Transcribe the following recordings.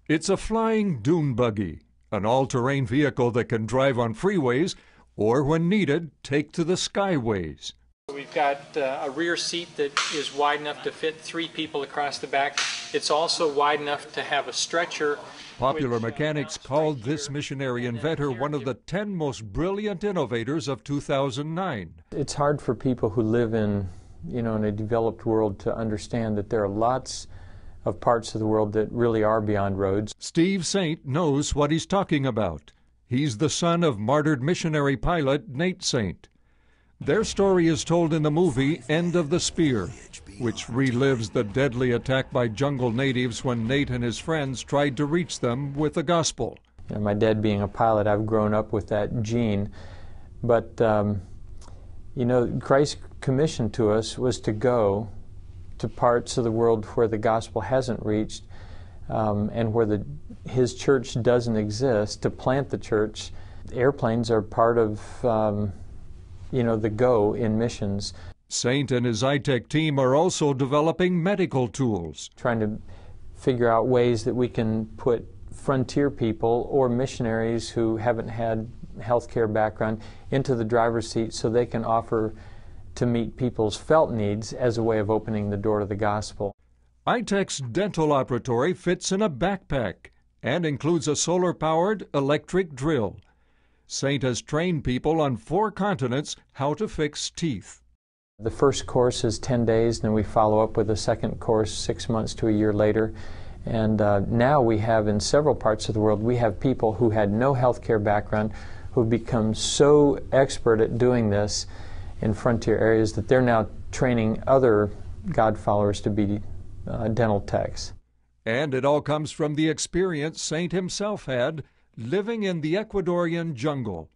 It's a flying dune buggy, an all-terrain vehicle that can drive on freeways or, when needed, take to the skyways. We've got a rear seat that is wide enough to fit 3 people across the back. It's also wide enough to have a stretcher. Popular Mechanics called this missionary inventor one of the 10 most brilliant innovators of 2009. It's hard for people who live in a developed world to understand that there are lots of parts of the world that really are beyond roads. Steve Saint knows what he's talking about. He's the son of martyred missionary pilot Nate Saint. Their story is told in the movie End of the Spear, which relives the deadly attack by jungle natives when Nate and his friends tried to reach them with the gospel. My dad being a pilot, I've grown up with that gene. But, Christ's commission to us was to go to parts of the world where the gospel hasn't reached and where his church doesn't exist, to plant the church. Airplanes are part of the go in missions. Saint and his iTech team are also developing medical tools. Trying to figure out ways that we can put frontier people or missionaries who haven't had healthcare background into the driver's seat so they can offer to meet people's felt needs as a way of opening the door to the gospel. iTech's dental operatory fits in a backpack and includes a solar-powered electric drill. Saint has trained people on 4 continents how to fix teeth. The first course is 10 days, and then we follow up with a second course 6 months to a year later. And now we have, in several parts of the world, we have people who had no healthcare background who've become so expert at doing this in frontier areas that they're now training other God followers to be dental techs. And it all comes from the experience Saint himself had living in the Ecuadorian jungle.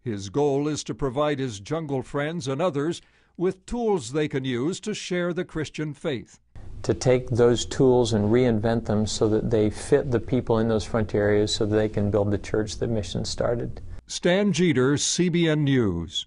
His goal is to provide his jungle friends and others with tools they can use to share the Christian faith. To take those tools and reinvent them so that they fit the people in those frontier areas so that they can build the church that Mission started. Stan Jeter, CBN News.